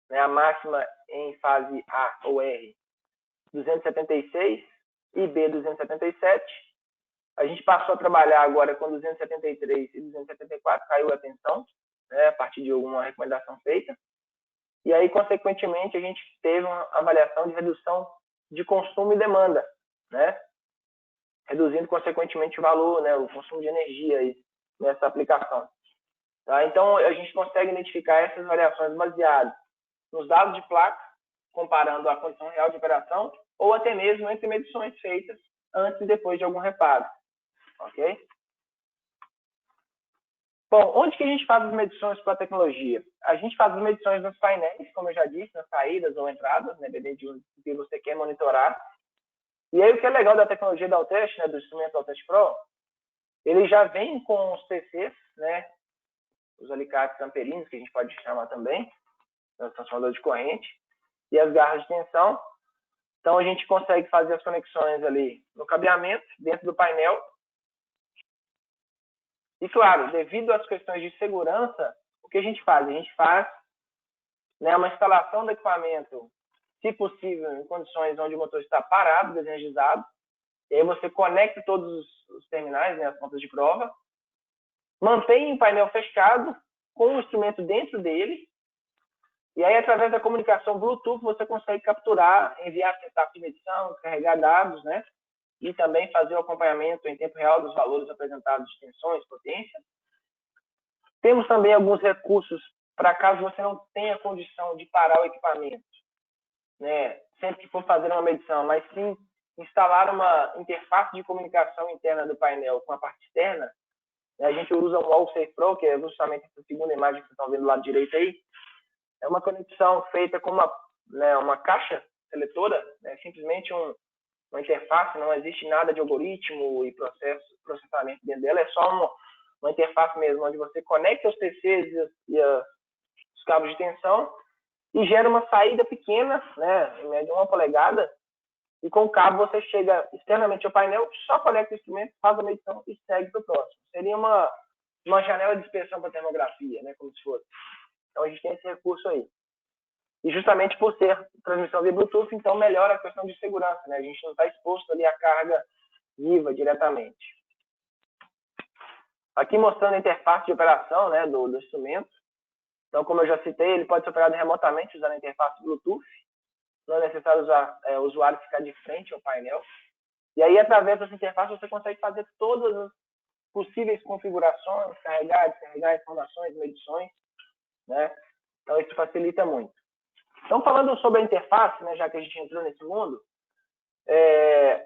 Speaker 1: né, a máxima em fase A ou R, 276 e B, 277. A gente passou a trabalhar agora com 273 e 274, caiu a tensão, né, a partir de alguma recomendação feita. E aí, consequentemente, a gente teve uma avaliação de redução de consumo e demanda, né? Reduzindo, consequentemente, o valor, né, o consumo de energia aí nessa aplicação. Tá? Então, a gente consegue identificar essas variações baseadas nos dados de placa, comparando a condição real de operação, ou até mesmo entre medições feitas antes e depois de algum reparo. Ok? Bom, onde que a gente faz as medições com a tecnologia? A gente faz as medições nos painéis, como eu já disse, nas saídas ou entradas, né, dependendo de onde que você quer monitorar. E aí o que é legal da tecnologia da Altest, né, do instrumento Altest Pro, ele já vem com os PCs, né, os alicates amperinos, que a gente pode chamar também, o transformador de corrente, e as garras de tensão. Então a gente consegue fazer as conexões ali no cabeamento, dentro do painel. E claro, devido às questões de segurança, o que a gente faz? A gente faz, né, uma instalação do equipamento, se possível, em condições onde o motor está parado, desenergizado. E aí você conecta todos os terminais, né, as pontas de prova, mantém o painel fechado, com o instrumento dentro dele, e aí, através da comunicação Bluetooth, você consegue capturar, enviar setup de medição, carregar dados, né? E também fazer o acompanhamento em tempo real dos valores apresentados de tensões, potência. Temos também alguns recursos para caso você não tenha condição de parar o equipamento, né? Sempre que for fazer uma medição, mas sim instalar uma interface de comunicação interna do painel com a parte externa. A gente usa o AllSafe Pro, que é justamente essa segunda imagem que vocês estão vendo do lado direito aí. É uma conexão feita com uma caixa seletora, né? Simplesmente uma interface, não existe nada de algoritmo e processamento dentro dela, é só uma interface mesmo, onde você conecta os PCs e os cabos de tensão e gera uma saída pequena, né, em média de 1 polegada, e com o cabo você chega externamente ao painel, só conecta o instrumento, faz a medição e segue para o próximo. Seria uma janela de inspeção para termografia, né, como se fosse. Então a gente tem esse recurso aí. E justamente por ser transmissão via Bluetooth, então melhora a questão de segurança, né? A gente não está exposto ali à carga viva diretamente. Aqui mostrando a interface de operação, né, do instrumento. Então, como eu já citei, ele pode ser operado remotamente usando a interface Bluetooth. Não é necessário o usuário ficar de frente ao painel. E aí, através dessa interface, você consegue fazer todas as possíveis configurações, carregar, descarregar informações, medições, né? Então, isso facilita muito. Então, falando sobre a interface, né, já que a gente entrou nesse mundo,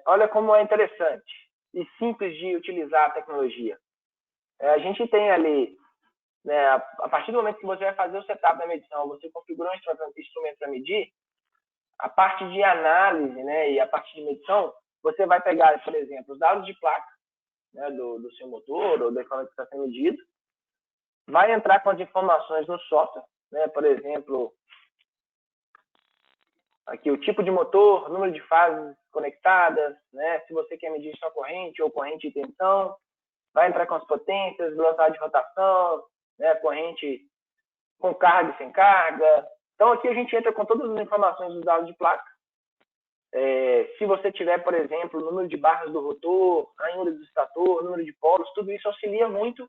Speaker 1: olha como é interessante e simples de utilizar a tecnologia. A gente tem ali, né, a partir do momento que você vai fazer o setup da medição, você configura um instrumento para medir, a parte de análise, né, e a parte de medição, você vai pegar, por exemplo, os dados de placa, né, do seu motor ou do equipamento que está sendo medido, vai entrar com as informações no software, né, por exemplo, aqui o tipo de motor, número de fases conectadas, né, se você quer medir só corrente ou corrente e tensão, vai entrar com as potências, velocidade de rotação, né, corrente com carga e sem carga. Então, aqui a gente entra com todas as informações dos dados de placa. Se você tiver, por exemplo, o número de barras do rotor, a índole do estator, o número de polos, tudo isso auxilia muito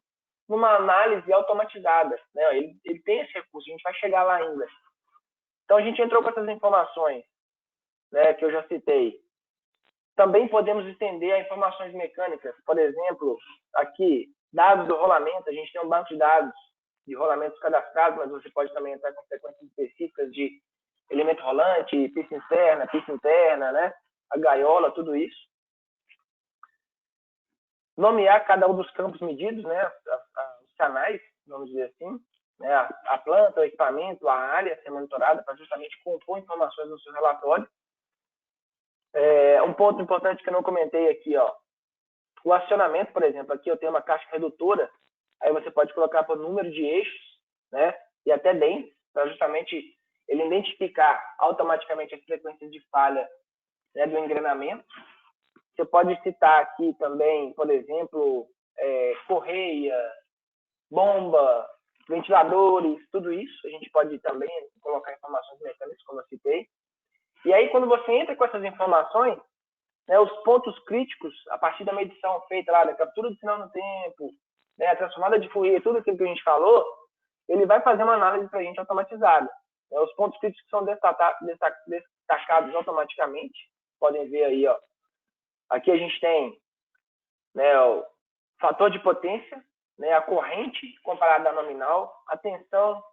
Speaker 1: numa análise automatizada, né? Ele tem esse recurso, a gente vai chegar lá ainda. Então, a gente entrou com essas informações, né, que eu já citei. Também podemos estender a informações mecânicas. Por exemplo, aqui, dados do rolamento. A gente tem um banco de dados de rolamentos cadastrados, mas você pode também entrar com frequências específicas de elemento rolante, pista interna, né? A gaiola, tudo isso. Nomear cada um dos campos medidos, né? Os canais, vamos dizer assim. Né? A planta, o equipamento, a área ser monitorada para justamente compor informações no seu relatório. Um ponto importante que eu não comentei aqui, ó, o acionamento, por exemplo, aqui eu tenho uma caixa redutora, aí você pode colocar por número de eixos, né, e até dentes, para justamente ele identificar automaticamente as frequências de falha, né, do engrenamento. Você pode citar aqui também, por exemplo, correia, bomba, ventiladores, tudo isso. A gente pode também colocar informações mecânicas, como eu citei. E aí, quando você entra com essas informações, né, os pontos críticos, a partir da medição feita lá, da captura do sinal no tempo, né, a transformada de Fourier, tudo aquilo que a gente falou, ele vai fazer uma análise para a gente automatizada. Né, os pontos críticos são destacados automaticamente. Podem ver aí, ó. Aqui a gente tem, né, o fator de potência, né, a corrente comparada à nominal, a tensão,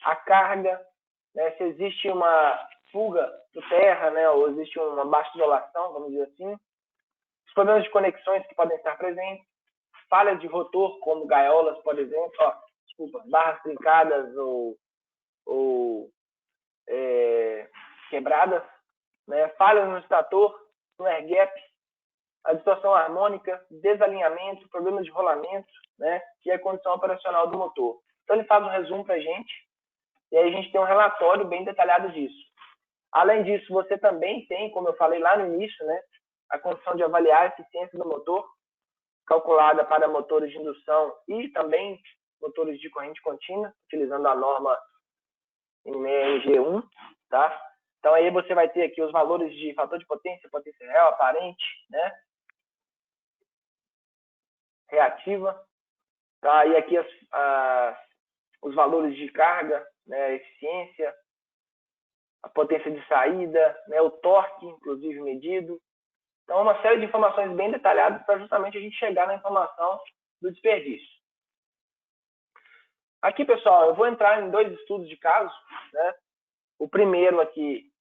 Speaker 1: a carga, né, se existe uma fuga do terra, né, ou existe uma baixa isolação, vamos dizer assim, os problemas de conexões que podem estar presentes,
Speaker 2: falhas de rotor, como gaiolas, por exemplo, barras trincadas ou quebradas, né? Falhas no estator, no air gap, a distorção harmônica, desalinhamento, problemas de rolamento, né? E a condição operacional do motor. Então, ele faz um resumo para a gente, e aí a gente tem um relatório bem detalhado disso. Além disso, você também tem, como eu falei lá no início, né, a condição de avaliar a eficiência do motor, calculada para motores de indução e também motores de corrente contínua, utilizando a norma NG1, tá? Então, aí você vai ter aqui os valores de fator de potência, potência real, aparente, né? Reativa, tá? E aqui os valores de carga, né? Eficiência, a potência de saída, né? O torque, inclusive, medido. Então, uma série de informações bem detalhadas para justamente a gente chegar na informação do desperdício. Aqui, pessoal, eu vou entrar em 2 estudos de caso, né? O primeiro aqui,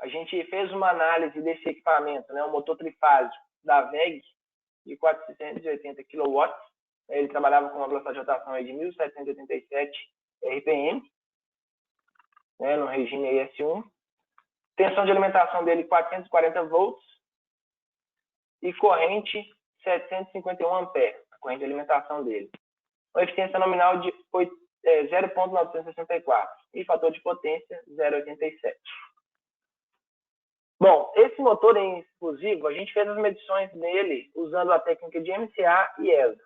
Speaker 2: a gente fez uma análise desse equipamento, né? Um motor trifásico da WEG de 480 kW. Ele trabalhava com uma velocidade de rotação aí de 1.787 RPM, né? No regime ES1. Tensão de alimentação dele 440 volts e corrente 751 amperes, a corrente de alimentação dele. Uma eficiência nominal de 0,964 e fator de potência 0,87. Bom, esse motor em exclusivo, a gente fez as medições dele usando a técnica de MCA e ESA.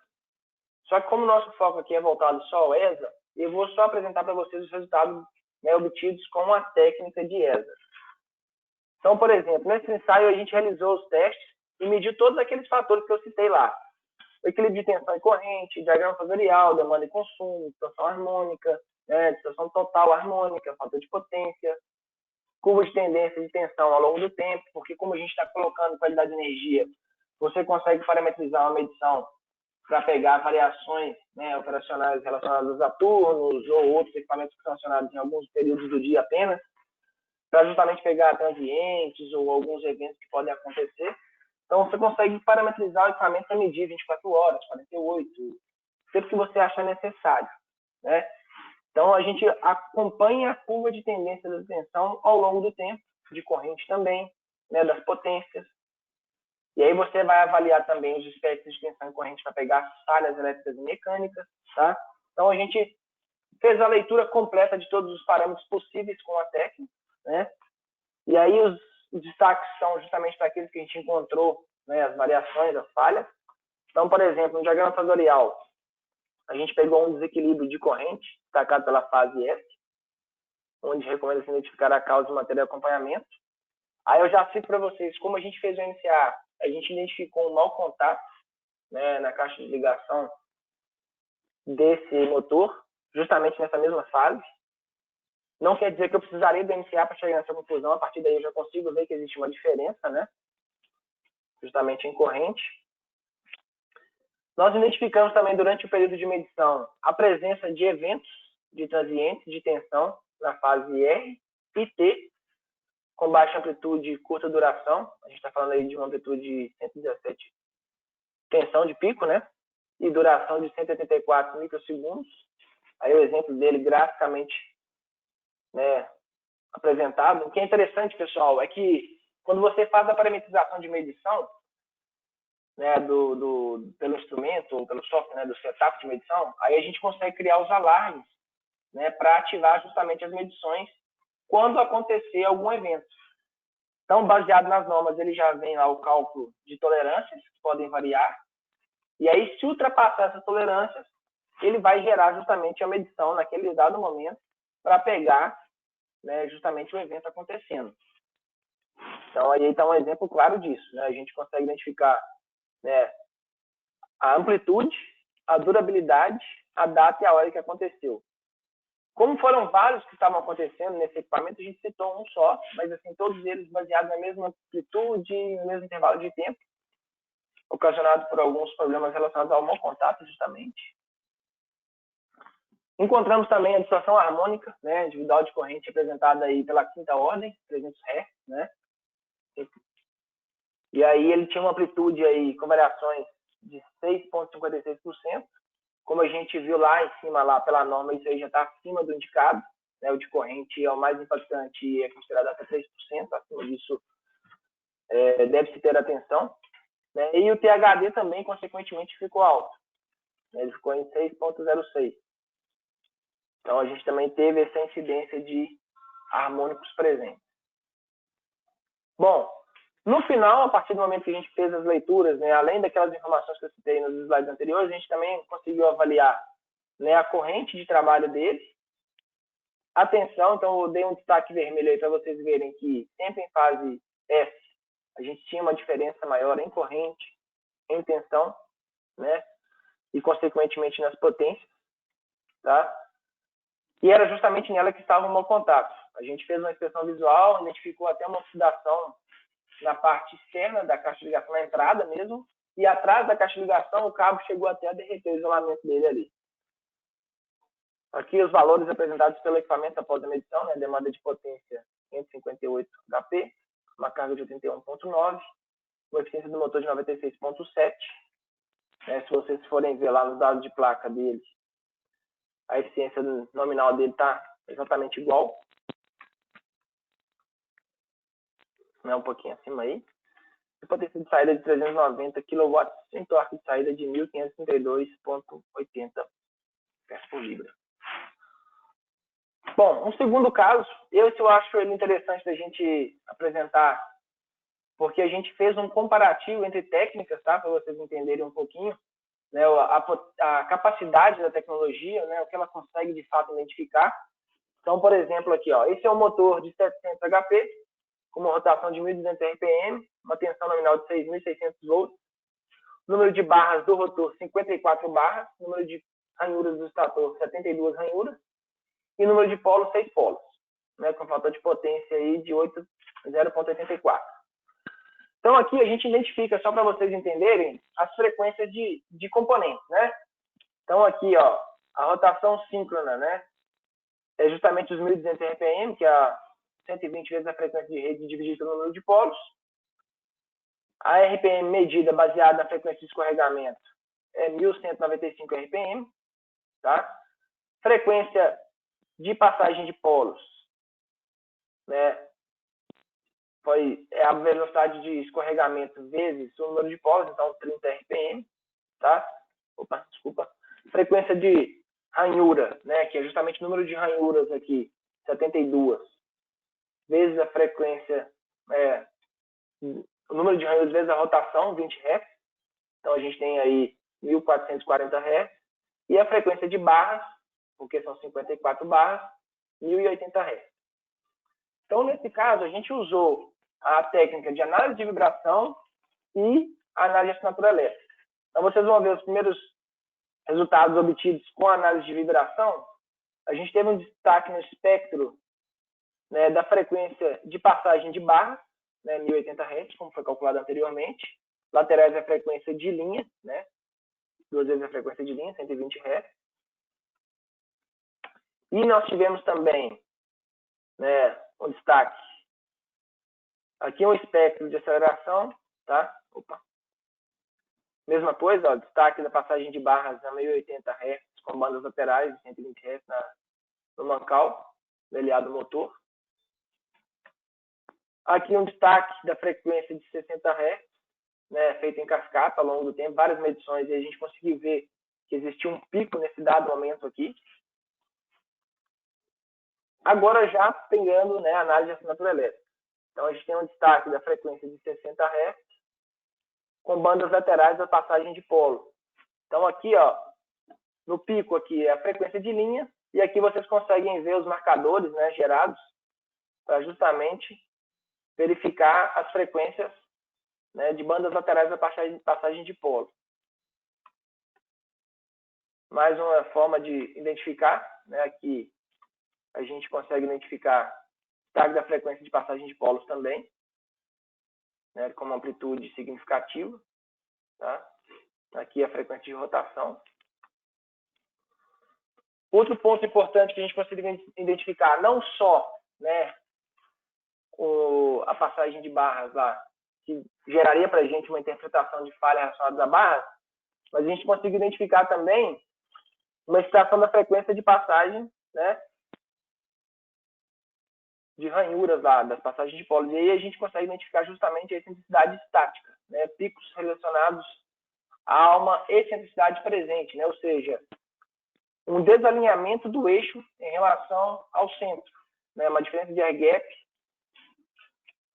Speaker 2: Só que como o nosso foco aqui é voltado só ao ESA, eu vou só apresentar para vocês os resultados, né, obtidos com a técnica de ESA. Então, por exemplo, nesse ensaio a gente realizou os testes e mediu todos aqueles fatores que eu citei lá. O equilíbrio de tensão e corrente, diagrama fatorial, demanda e consumo, distorção harmônica, né, distorção total harmônica, fator de potência, curva de tendência de tensão ao longo do tempo, porque como a gente está colocando qualidade de energia, você consegue parametrizar uma medição para pegar variações, né, operacionais relacionadas a turnos ou outros equipamentos que são acionados em alguns períodos do dia apenas, para justamente pegar transientes ou alguns eventos que podem acontecer. Então, você consegue parametrizar o equipamento para medir 24 horas, 48, sempre que você achar necessário, né? Então, a gente acompanha a curva de tendência da tensão ao longo do tempo, de corrente também, né, das potências. E aí você vai avaliar também os espectros de tensão e corrente para pegar as falhas elétricas e mecânicas, tá? Então, a gente fez a leitura completa de todos os parâmetros possíveis com a técnica, né? E aí os destaques são justamente para aqueles que a gente encontrou, né, as variações, as falhas. Então, por exemplo, no diagrama fatorial, a gente pegou um desequilíbrio de corrente, destacado pela fase S, onde recomenda-se identificar a causa e matéria de acompanhamento. Aí eu já cito para vocês, como a gente fez o MCA, a gente identificou um mau contato, né, na caixa de ligação desse motor, justamente nessa mesma fase. Não quer dizer que eu precisaria do MCA para chegar nessa conclusão, a partir daí eu já consigo ver que existe uma diferença, né? Justamente em corrente. Nós identificamos também durante o período de medição a presença de eventos de transientes de tensão na fase R e T, com baixa amplitude e curta duração. A gente está falando aí de uma amplitude de 117 tensão de pico, né? E duração de 184 microsegundos. Aí o exemplo dele graficamente, né, apresentado. O que é interessante, pessoal, é que quando você faz a parametrização de medição, né, pelo instrumento ou pelo software, né, do setup de medição, aí a gente consegue criar os alarmes, né, para ativar justamente as medições quando acontecer algum evento. Então, baseado nas normas, ele já vem lá o cálculo de tolerâncias, que podem variar, e aí, se ultrapassar essas tolerâncias, ele vai gerar justamente a medição naquele dado momento para pegar, né, justamente o evento acontecendo. Então, aí está um exemplo claro disso, né? A gente consegue identificar, né, a amplitude, a durabilidade, a data e a hora que aconteceu. Como foram vários que estavam acontecendo nesse equipamento, a gente citou um só, mas assim, todos eles baseados na mesma amplitude, no mesmo intervalo de tempo, ocasionado por alguns problemas relacionados ao mau contato, justamente. Encontramos também a distorção harmônica, né, individual de corrente representada aí pela quinta ordem, 300 Hz, né? E aí ele tinha uma amplitude aí com variações de 6,56%. Como a gente viu lá em cima, lá pela norma, isso aí já está acima do indicado, né? O de corrente é o mais impactante e é considerado até 3%, acima disso deve-se ter atenção. Né? E o THD também, consequentemente, ficou alto. Né? Ele ficou em 6,06%. Então, a gente também teve essa incidência de harmônicos presentes. Bom, no final, a partir do momento que a gente fez as leituras, né, além daquelas informações que eu citei nos slides anteriores, a gente também conseguiu avaliar, né, a corrente de trabalho dele. Atenção, então eu dei um destaque vermelho aí para vocês verem que sempre em fase S, a gente tinha uma diferença maior em corrente, em tensão, né, e consequentemente nas potências, tá? E era justamente nela que estava o mau contato. A gente fez uma inspeção visual, identificou até uma oxidação na parte externa da caixa de ligação, na entrada mesmo, e atrás da caixa de ligação o cabo chegou até a derreter o isolamento dele ali. Aqui os valores apresentados pelo equipamento após a medição, né? Demanda de potência 558 HP, uma carga de 81,9, uma eficiência do motor de 96,7. Né? Se vocês forem ver lá nos dados de placa dele, a eficiência nominal dele está exatamente igual. Né? Um pouquinho acima aí. E potência de saída de 390 kW em torque de saída de 1532,80 PS por libra. Bom, um segundo caso, eu acho ele interessante da gente apresentar, porque a gente fez um comparativo entre técnicas, tá? Para vocês entenderem um pouquinho, né, a capacidade da tecnologia, né, o que ela consegue de fato identificar. Então, por exemplo, aqui, ó, esse é um motor de 700 HP, com uma rotação de 1.200 RPM, uma tensão nominal de 6.600 volts, número de barras do rotor 54 barras, número de ranhuras do estator 72 ranhuras, e número de polos 6 polos, né, com fator de potência aí de 0,84. Então, aqui a gente identifica, só para vocês entenderem, as frequências de componentes, né? Então, aqui, ó, a rotação síncrona, né? É justamente os 1.200 RPM, que é 120 vezes a frequência de rede dividida pelo número de polos. A RPM medida baseada na frequência de escorregamento é 1.195 RPM, tá? Frequência de passagem de polos, né? É a velocidade de escorregamento vezes o número de polos, então 30 RPM, tá? Opa, desculpa. Frequência de ranhura, né, que é justamente o número de ranhuras aqui, 72, vezes a frequência, o número de ranhuras vezes a rotação, 20 Hz. Então a gente tem aí 1.440 Hz. E a frequência de barras, porque são 54 barras, 1.080 Hz. Então, nesse caso, a gente usou a técnica de análise de vibração e a análise de assinatura elétrica. Então, vocês vão ver os primeiros resultados obtidos com a análise de vibração. A gente teve um destaque no espectro, né, da frequência de passagem de barras, né, 1080 Hz, como foi calculado anteriormente. Laterais é a frequência de linha, né, 2 vezes a frequência de linha, 120 Hz. E nós tivemos também, né, um destaque. Aqui é um espectro de aceleração, tá? Opa. Mesma coisa, ó, destaque da passagem de barras a 1080 Hz com bandas laterais de 120 Hz no mancal, no aliado motor. Aqui um destaque da frequência de 60 Hz, né, feito em cascata ao longo do tempo, várias medições, e a gente conseguiu ver que existia um pico nesse dado momento aqui. Agora já pegando, né, a análise de assinatura elétrica. Então a gente tem um destaque da frequência de 60 Hz com bandas laterais da passagem de polo. Então aqui, ó, no pico aqui é a frequência de linha, e aqui vocês conseguem ver os marcadores, né, gerados para justamente verificar as frequências, né, de bandas laterais da passagem de polo. Mais uma forma de identificar, né, aqui a gente consegue identificar o destaque da frequência de passagem de polos também, né, com uma amplitude significativa. Tá? Aqui a frequência de rotação. Outro ponto importante que a gente consegue identificar, não só, né, a passagem de barras lá, que geraria para a gente uma interpretação de falha relacionada à barra, mas a gente consegue identificar também uma excitação da frequência de passagem, né, de ranhuras lá, das passagens de polos. E aí a gente consegue identificar justamente a excentricidade estática, né, picos relacionados a uma excentricidade presente, né, ou seja, um desalinhamento do eixo em relação ao centro, né, uma diferença de air gap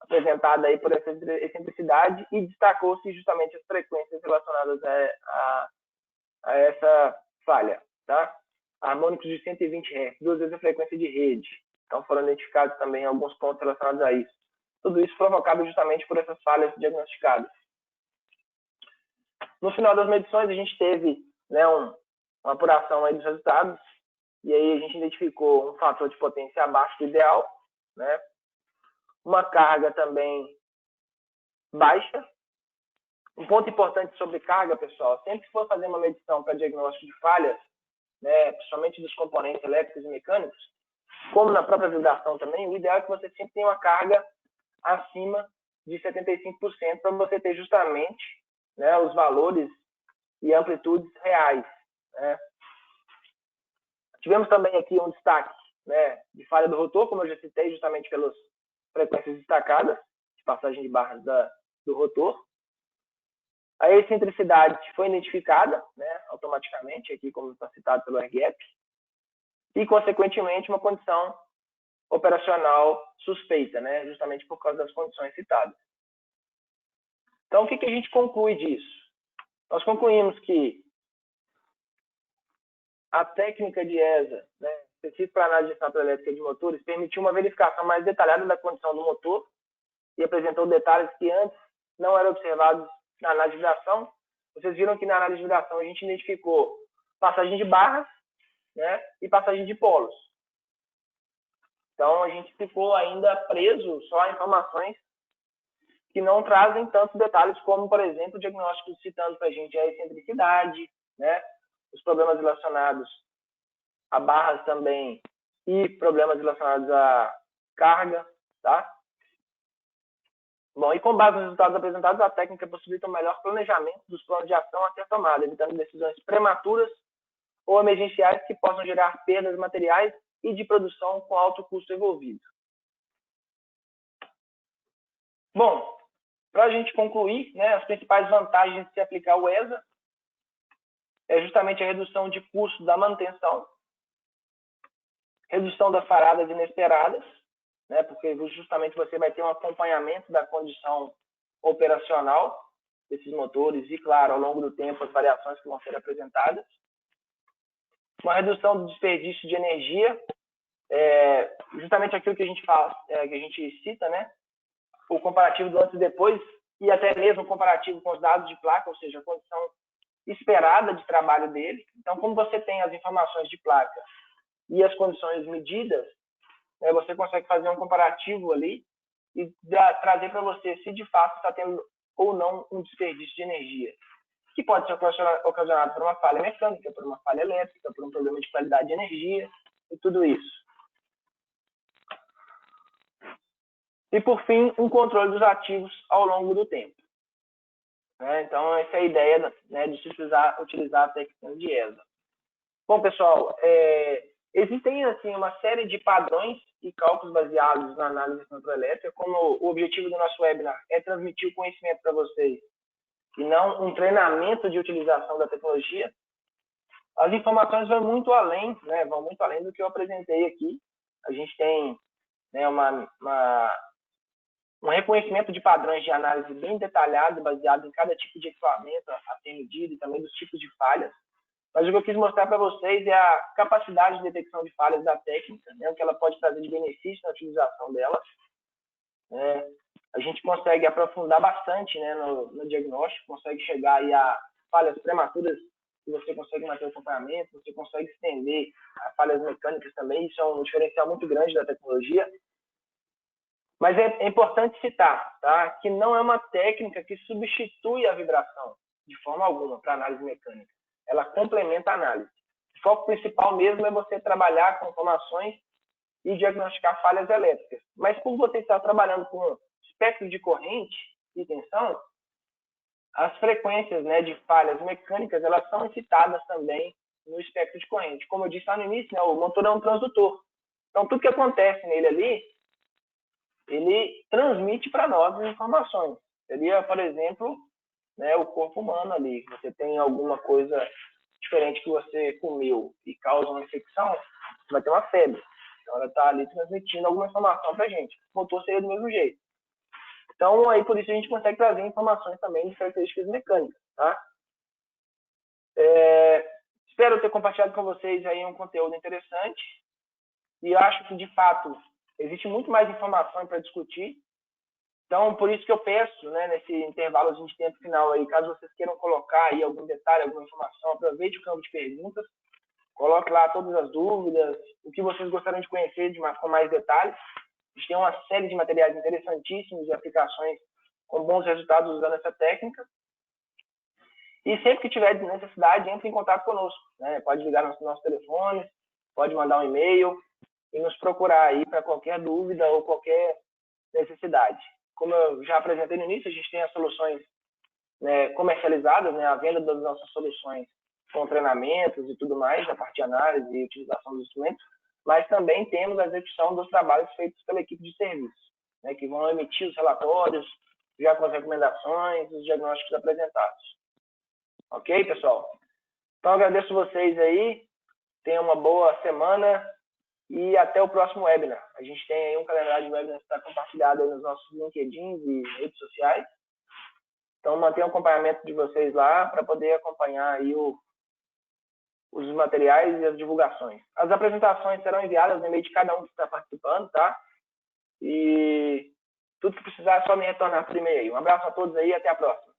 Speaker 2: apresentada aí por essa excentricidade, e destacou-se justamente as frequências relacionadas a essa falha, tá? Harmônicos de 120 Hz, 2 vezes a frequência de rede. Então foram identificados também alguns pontos relacionados a isso. Tudo isso provocado justamente por essas falhas diagnosticadas. No final das medições, a gente teve, né, uma apuração aí dos resultados, e aí a gente identificou um fator de potência abaixo do ideal, né? Uma carga também baixa. Um ponto importante sobre carga, pessoal, sempre que for fazer uma medição para diagnóstico de falhas, né, principalmente dos componentes elétricos e mecânicos, como na própria vibração também, o ideal é que você sempre tenha uma carga acima de 75% para você ter justamente, né, os valores e amplitudes reais, né. Tivemos também aqui um destaque, né, de falha do rotor, como eu já citei, justamente pelas frequências destacadas de passagem de barras do rotor. A excentricidade foi identificada, né, automaticamente, aqui como está citado pelo air gap, e, consequentemente, uma condição operacional suspeita, né, justamente por causa das condições citadas. Então, o que a gente conclui disso? Nós concluímos que a técnica de ESA, né, específica para análise de estação elétrica de motores, permitiu uma verificação mais detalhada da condição do motor e apresentou detalhes que antes não eram observados na análise de vibração. Vocês viram que na análise de vibração a gente identificou passagem de barras, né, e passagem de polos. Então a gente ficou ainda preso só a informações que não trazem tantos detalhes como, por exemplo, o diagnóstico citando para a gente a excentricidade, né, os problemas relacionados a barras também e problemas relacionados à carga, tá? Bom, e com base nos resultados apresentados, a técnica possibilita um melhor planejamento dos planos de ação a ser tomado, evitando decisões prematuras ou emergenciais que possam gerar perdas materiais e de produção com alto custo envolvido. Bom, para a gente concluir, né, as principais vantagens de se aplicar o ESA é justamente a redução de custo da manutenção, redução das paradas inesperadas, né, porque justamente você vai ter um acompanhamento da condição operacional desses motores e, claro, ao longo do tempo, as variações que vão ser apresentadas. Uma redução do desperdício de energia, justamente aquilo que a gente faz, que a gente cita, né, o comparativo do antes e depois, e até mesmo o comparativo com os dados de placa, ou seja, a condição esperada de trabalho dele. Então, como você tem as informações de placa e as condições medidas, né, você consegue fazer um comparativo ali e trazer para você se de fato está tendo ou não um desperdício de energia, que pode ser ocasionado por uma falha mecânica, por uma falha elétrica, por um problema de qualidade de energia e tudo isso. E, por fim, um controle dos ativos ao longo do tempo. Então, essa é a ideia, né, de se utilizar a técnica de ESA. Bom, pessoal, existem assim, uma série de padrões e cálculos baseados na análise eletroelétrica. Como o objetivo do nosso webinar é transmitir o conhecimento para vocês e não um treinamento de utilização da tecnologia, as informações vão muito além, né, vão muito além do que eu apresentei aqui. A gente tem, né, um reconhecimento de padrões de análise bem detalhado, baseado em cada tipo de equipamento a ser medido e também dos tipos de falhas. Mas o que eu quis mostrar para vocês é a capacidade de detecção de falhas da técnica, né, o que ela pode trazer de benefício na utilização dela. A gente consegue aprofundar bastante, né, no diagnóstico, consegue chegar aí a falhas prematuras, que você consegue manter o acompanhamento, você consegue estender a falhas mecânicas também. Isso é um diferencial muito grande da tecnologia. Mas é importante citar, tá, que não é uma técnica que substitui a vibração de forma alguma para análise mecânica. Ela complementa a análise. O foco principal mesmo é você trabalhar com informações e diagnosticar falhas elétricas. Mas por você estar trabalhando com espectro de corrente e tensão, as frequências, né, de falhas mecânicas, elas são excitadas também no espectro de corrente. Como eu disse lá no início, né, o motor é um transdutor. Então, tudo que acontece nele ali, ele transmite para nós as informações. Seria, por exemplo, né, o corpo humano ali. Você tem alguma coisa diferente que você comeu e causa uma infecção, você vai ter uma febre. Então, ela está ali transmitindo alguma informação para a gente. O motor seria do mesmo jeito. Então, aí por isso a gente consegue trazer informações também de características mecânicas, tá? Espero ter compartilhado com vocês aí um conteúdo interessante e acho que, de fato, existe muito mais informação para discutir. Então, por isso que eu peço, né, nesse intervalo de tempo final aí, caso vocês queiram colocar aí algum detalhe, alguma informação, aproveite o campo de perguntas, coloque lá todas as dúvidas, o que vocês gostariam de conhecer com mais detalhes. A gente tem uma série de materiais interessantíssimos e aplicações com bons resultados usando essa técnica. E sempre que tiver necessidade, entre em contato conosco, né? Pode ligar no nosso telefone, pode mandar um e-mail e nos procurar aí para qualquer dúvida ou qualquer necessidade. Como eu já apresentei no início, a gente tem as soluções, né, comercializadas, né, a venda das nossas soluções com treinamentos e tudo mais, a parte de análise e utilização dos instrumentos, mas também temos a execução dos trabalhos feitos pela equipe de serviço, né, que vão emitir os relatórios, já com as recomendações, os diagnósticos apresentados. Ok, pessoal? Então, agradeço vocês aí, tenham uma boa semana e até o próximo webinar. A gente tem aí um calendário de webinars que está compartilhado aí nos nossos LinkedIn e redes sociais. Então, mantenham o acompanhamento de vocês lá para poder acompanhar aí os materiais e as divulgações. As apresentações serão enviadas no e-mail de cada um que está participando, tá? E tudo que precisar é só me retornar por e-mail. Um abraço a todos aí e até a próxima.